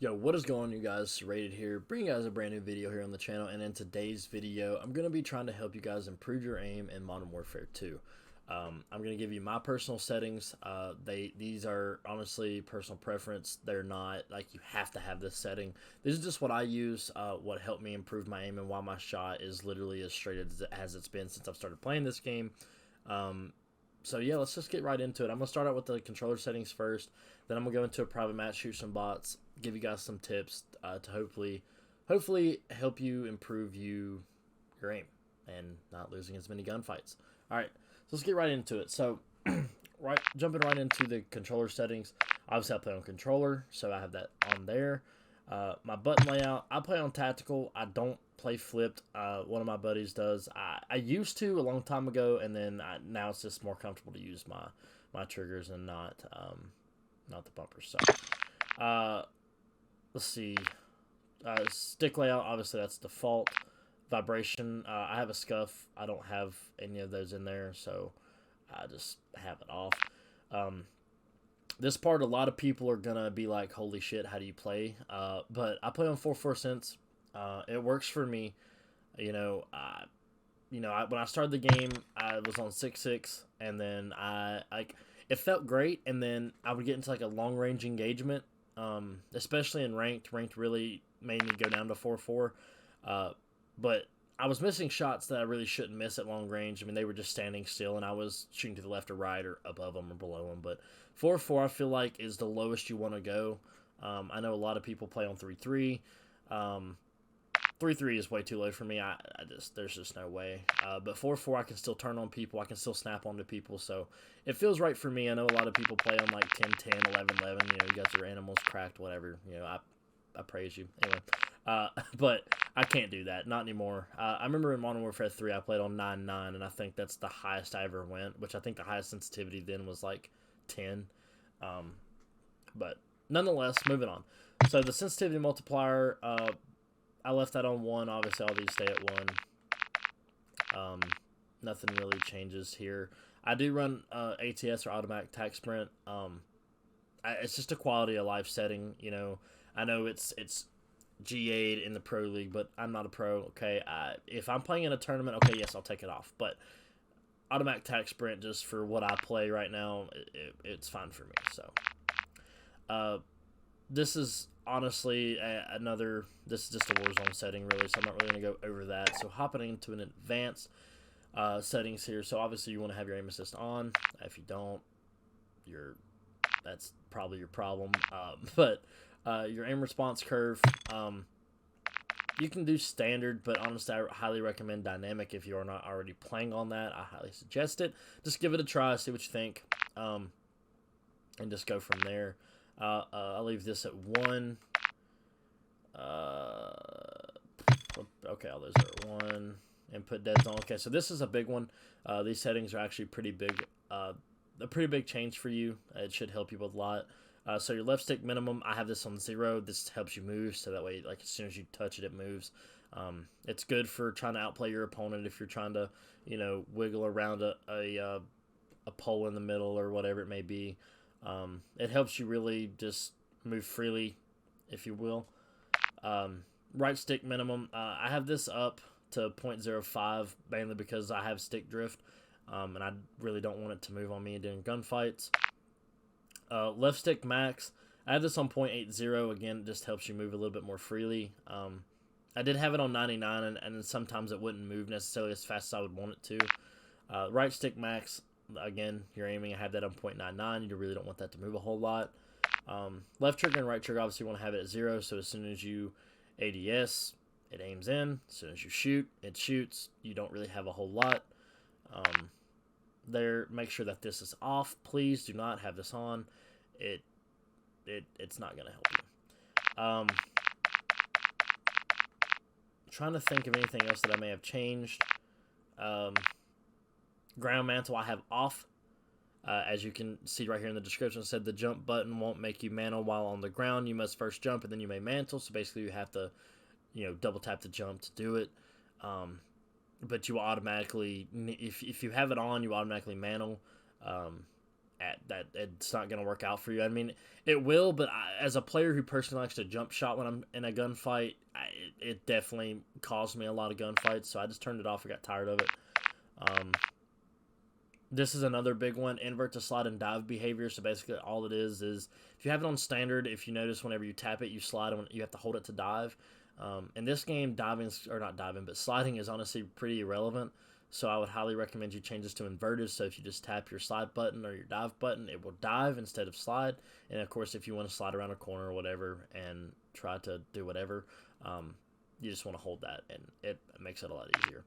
Yo, what is going on, you guys? Rated here, bringing you guys a brand new video here on the channel. And in today's video, I'm going to be trying to help you guys improve your aim in Modern Warfare 2. I'm going to give you my personal settings. These are honestly personal preference. They're not like you have to have this setting. This is just what I use, what helped me improve my aim and why my shot is literally as straight as it's been since I've started playing this game. So yeah, let's just get right into it. I'm going to start out with the controller settings first. Then I'm going to go into a private match, shoot some bots, give you guys some tips to hopefully help you improve your aim and not losing as many gunfights. All right, so let's get right into it. So jumping right into the controller settings. Obviously, I play on controller, so I have that on there. My button layout, I play on tactical. I don't play flipped. One of my buddies does. I used to a long time ago, and then now it's just more comfortable to use my triggers and not the bumpers. So let's see. Stick layout, obviously that's default. Vibration, I have a scuff. I don't have any of those in there, so I just have it off. This part, a lot of people are gonna be like, "Holy shit, how do you play?" But I play on 4.4 cents. It works for me. You know, when I started the game, I was on 6.6, and then it felt great, and then I would get into like a long range engagement, especially in ranked. Ranked really made me go down to 4.4, but I was missing shots that I really shouldn't miss at long range. I mean, they were just standing still, and I was shooting to the left or right or above them or below them. But 4.4, I feel like, is the lowest you want to go. I know a lot of people play on 3.3. 3.3 is way too low for me. There's just no way. But 4.4, I can still turn on people. I can still snap onto people. So it feels right for me. I know a lot of people play on like 10.10, 11.11. You know, you got your animals cracked, whatever. You know, I praise you. Anyway, but I can't do that. Not anymore. I remember in Modern Warfare 3, I played on 9.9, and I think that's the highest I ever went, which I think the highest sensitivity then was like 10. But nonetheless, moving on. So the sensitivity multiplier, I left that on 1. Obviously, all these stay at 1. Nothing really changes here. I do run ATS or automatic tac sprint. It's just a quality of life setting. You know, I know it's G8 in the pro league, but I'm not a pro. Okay, if I'm playing in a tournament, okay, yes, I'll take it off. But automatic tac sprint, just for what I play right now, it's fine for me. So, this is honestly this is just a Warzone setting, really, so I'm not really going to go over that. So hopping into an advanced settings here. So obviously you want to have your aim assist on. If you don't, that's probably your problem. But your aim response curve, you can do standard, but honestly I highly recommend dynamic if you are not already playing on that. I highly suggest it. Just give it a try, see what you think, and just go from there. I'll leave this at 1. Okay, all those are at 1. Input dead zone. Okay, so this is a big one. These settings are actually pretty big. A pretty big change for you. It should help you with a lot. So your left stick minimum, I have this on 0. This helps you move, so that way, like, as soon as you touch it, it moves. It's good for trying to outplay your opponent if you're trying to, you know, wiggle around a pole in the middle or whatever it may be. It helps you really just move freely, if you will. Right stick minimum, I have this up to 0.05 mainly because I have stick drift, and I really don't want it to move on me during gunfights. Left stick max, I have this on 0.80. Again, it just helps you move a little bit more freely. I did have it on 99, and sometimes it wouldn't move necessarily as fast as I would want it to. Right stick max, again, you're aiming, I have that on 0.99. You really don't want that to move a whole lot. Left trigger and right trigger, obviously you want to have it at 0, so as soon as you ADS, it aims in. As soon as you shoot, it shoots. You don't really have a whole lot. Make sure that this is off. Please do not have this on. It's not going to help you. Trying to think of anything else that I may have changed. Ground mantle I have off. As you can see right here in the description, it said the jump button won't make you mantle while on the ground. You must first jump and then you may mantle. So basically you have to, you know, double tap the jump to do it. But you automatically, if you have it on, you automatically mantle. that it's not going to work out for you. I mean, it will, but as a player who personally likes to jump shot when I'm in a gunfight, it definitely caused me a lot of gunfights, so I just turned it off. I got tired of it. This is another big one, invert to slide and dive behavior. So basically all it is if you have it on standard, if you notice whenever you tap it, you slide, and you have to hold it to dive. In this game, sliding is honestly pretty irrelevant. So I would highly recommend you change this to inverted. So if you just tap your slide button or your dive button, it will dive instead of slide. And of course, if you want to slide around a corner or whatever and try to do whatever, you just want to hold that, and it makes it a lot easier.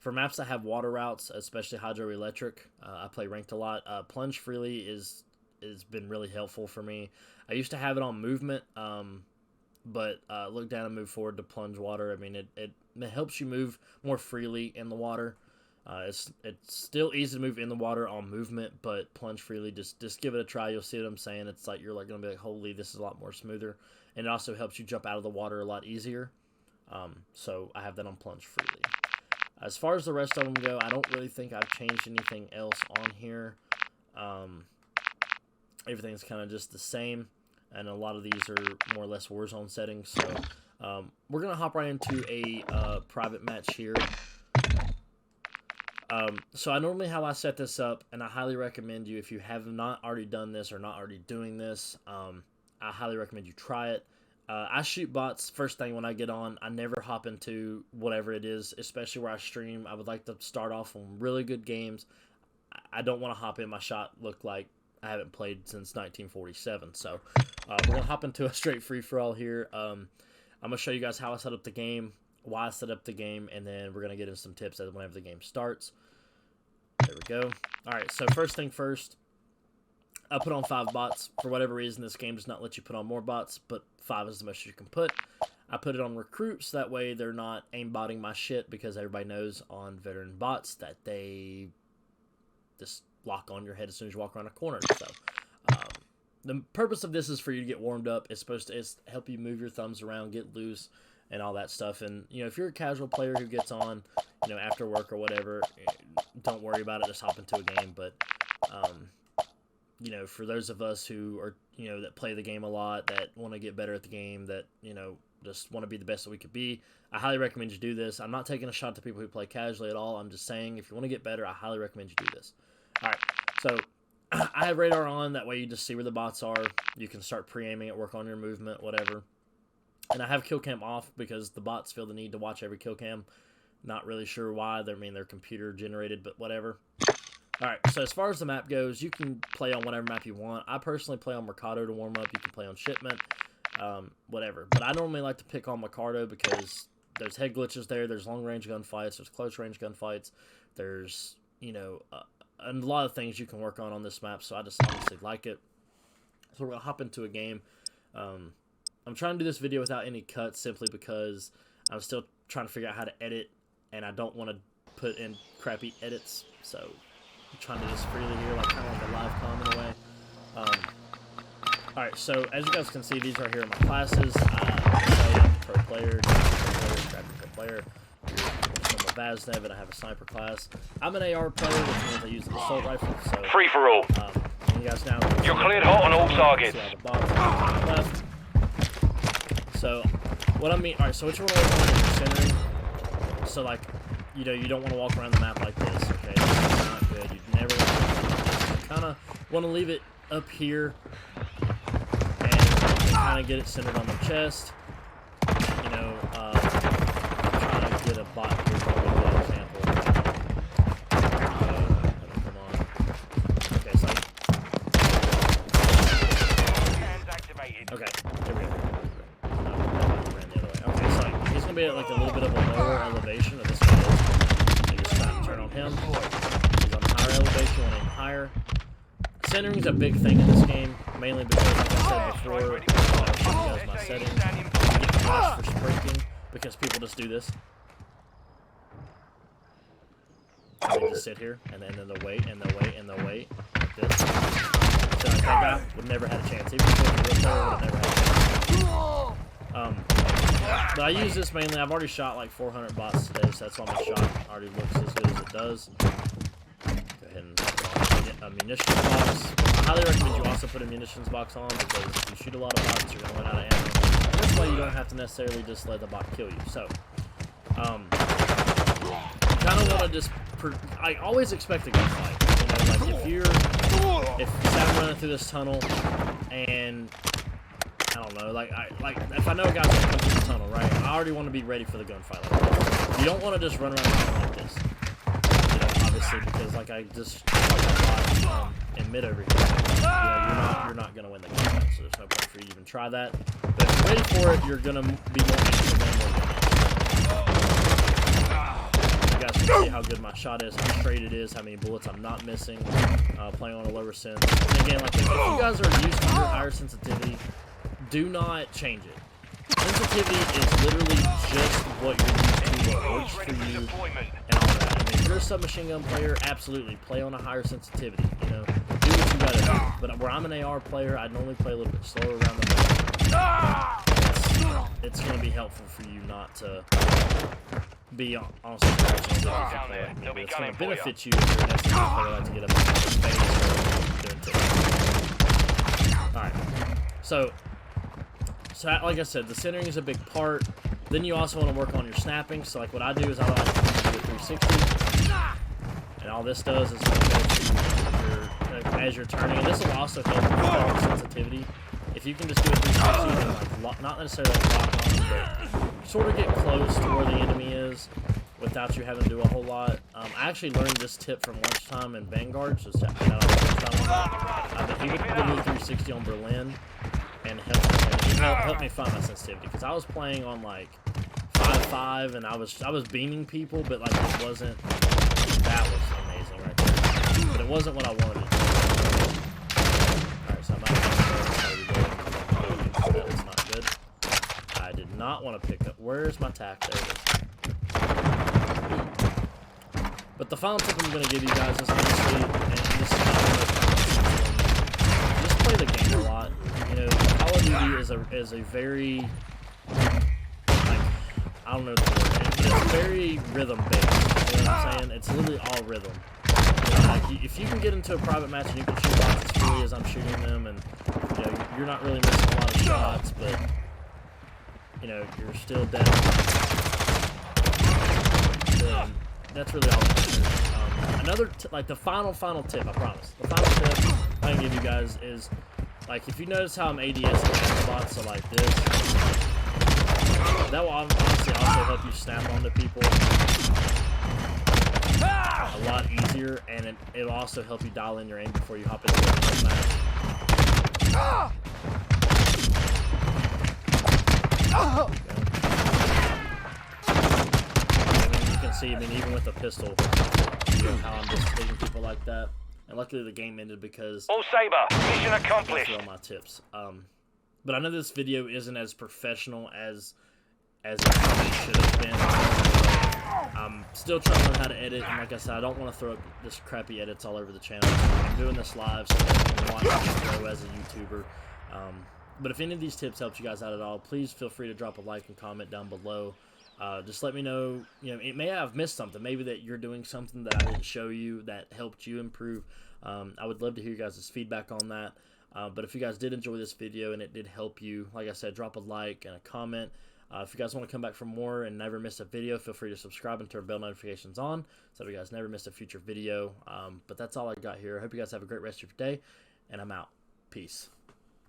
For maps that have water routes, especially hydroelectric, I play ranked a lot. Plunge freely has been really helpful for me. I used to have it on movement, but look down and move forward to plunge water. I mean, it helps you move more freely in the water. It's still easy to move in the water on movement, but plunge freely, just give it a try. You'll see what I'm saying. It's like you're like going to be like, holy, this is a lot more smoother. And it also helps you jump out of the water a lot easier. So I have that on plunge freely. As far as the rest of them go, I don't really think I've changed anything else on here. Everything's kind of just the same, and a lot of these are more or less Warzone settings. So we're going to hop right into a private match here. So I normally how I set this up, and I highly recommend you, if you have not already done this or not already doing this, I highly recommend you try it. I shoot bots first thing when I get on. I never hop into whatever it is, especially where I stream. I would like to start off on really good games. I don't want to hop in my shot look like I haven't played since 1947. So we're going to hop into a straight free-for-all here. I'm going to show you guys how I set up the game, why I set up the game, and then we're going to get into some tips as whenever the game starts. There we go. All right, so first thing first, I put on 5 bots. For whatever reason, this game does not let you put on more bots, but 5 is the most you can put. I put it on recruits, that way they're not aimbotting my shit, because everybody knows on veteran bots that they just lock on your head as soon as you walk around a corner. So the purpose of this is for you to get warmed up. It's supposed to help you move your thumbs around, get loose, and all that stuff. And, you know, if you're a casual player who gets on, you know, after work or whatever, don't worry about it. Just hop into a game. But, you know, for those of us who are, you know, that play the game a lot, that want to get better at the game, that, you know, just want to be the best that we could be, I highly recommend you do this. I'm not taking a shot to people who play casually at all. I'm just saying, if you want to get better, I highly recommend you do this. All right, so I have radar on. That way you just see where the bots are. You can start pre-aiming it, work on your movement, whatever. And I have kill cam off because the bots feel the need to watch every kill cam. Not really sure why. They're computer generated, but whatever. Alright, so as far as the map goes, you can play on whatever map you want. I personally play on Mercado to warm up. You can play on Shipment, whatever. But I normally like to pick on Mercado because there's head glitches there. There's long-range gunfights. There's close-range gunfights. There's, you know, a lot of things you can work on this map. So I just honestly like it. So we're going to hop into a game. I'm trying to do this video without any cuts simply because I'm still trying to figure out how to edit, and I don't want to put in crappy edits. So I'm trying to do this freely here, like kind of like a live com in a way. Alright, so as you guys can see, these are here in my classes. I'm a pro player, pro player. I'm a Vaznev, and I have a sniper class. I'm an AR player, which means I use an assault rifle. So free for all. You guys now you're cleared hot on all targets. Left. So what I mean, alright, so what you want to work on is centering. So like, you know, you don't want to walk around the map like this, okay? That's not good. You never want to. You kind of want to leave it up here and kind of get it centered on the chest. You know, trying to get a bot here for a good example. Come on. Okay, so. Okay, there we go. Okay, so he's gonna be at like a little bit of a lower elevation of this guy is. You just try to turn on him. He's on a higher elevation, want to aim higher. Centering is a big thing in this game, mainly because, like I said before, I'll show you guys my settings. I get punished for sprinting because people just do this. And they just sit here, and then they'll wait, and they'll wait, and they'll wait, like this. So like, that guy would never had a chance. Even if he was a real player, would have never had a chance. But I use this mainly. I've already shot like 400 bots today, so that's why my shot already looks as good as it does. Go ahead and get munitions box. I highly recommend you also put a munitions box on, because if you shoot a lot of bots, you're going to run out of ammo. And this way you don't have to necessarily just let the bot kill you. So, you kind of want to just... I always expect a gunfight. You know, like if I'm running through this tunnel and... I don't know, like if I know a guy's gonna come through the tunnel, right? I already want to be ready for the gunfight like this. You don't want to just run around the tunnel like this. You know, obviously, because like I just in mid over here, you know, you're not gonna win the gunfight, so there's no point for you to even try that. But if you're ready for it, you're gonna be more interested in more damage. You guys can see how good my shot is, how straight it is, how many bullets I'm not missing, playing on a lower sense. And again, like if you guys are used to your higher sensitivity, do not change it. Sensitivity is literally just what you're used to, what works for you, and all that. I mean, if you're a submachine gun player, absolutely play on a higher sensitivity. You know, do what you gotta do. But where I'm an AR player, I normally play a little bit slower around the map. It's gonna be helpful for you not to be on some sensitivity. It's gonna benefit you if you're an SMG player like to get up in the face or doing tips. All right, so like I said, the centering is a big part. Then you also want to work on your snapping. So like what I do is I like to do a 360. And all this does is as you're turning. And this will also help with sensitivity. If you can just do a 360 and like not necessarily lock on, but sort of get close to where the enemy is without you having to do a whole lot. I actually learned this tip from Lunchtime in Vanguard. So shout out to Lunchtime on that. But he would do a 360 on Berlin. And help me find my sensitivity, because I was playing on like 5.5 and I was beaming people, but like it wasn't. That was amazing right there, but it wasn't what I wanted it to be. Alright, so I'm out. That's not good. I did not want to pick up. Where's my tack? There it is. But the final tip I'm going to give you guys is honestly, and this is just play the game a lot. You know, Call of Duty is a very, like, I don't know the word, but it's very rhythm based. You know what I'm saying? It's literally all rhythm. You know, like, if you can get into a private match and you can shoot bots as freely as I'm shooting them, and you know you're not really missing a lot of shots, but you know you're still down. Then that's really all that matters. Another like the final tip, I promise. The final tip I can give you guys is, like, if you notice how I'm ADS in spots, so like this, that will honestly also help you snap onto people a lot easier, and it'll also help you dial in your aim before you hop into the match. And you can see, I mean, even with the pistol, you know, how I'm just hitting people like that. And luckily the game ended because All Saber, mission accomplished. That's all my tips. But I know this video isn't as professional as it probably should have been. I'm still trying to learn how to edit, and like I said, I don't want to throw up just crappy edits all over the channel. I'm doing this live so that you can watch me grow as a YouTuber. But if any of these tips helped you guys out at all, please feel free to drop a like and comment down below. Just let me know, you know, it may have missed something. Maybe that you're doing something that I didn't show you that helped you improve. I would love to hear you guys' feedback on that. But if you guys did enjoy this video and it did help you, like I said, drop a like and a comment. If you guys want to come back for more and never miss a video, feel free to subscribe and turn bell notifications on so that you guys never miss a future video. But that's all I got here. I hope you guys have a great rest of your day, and I'm out. Peace.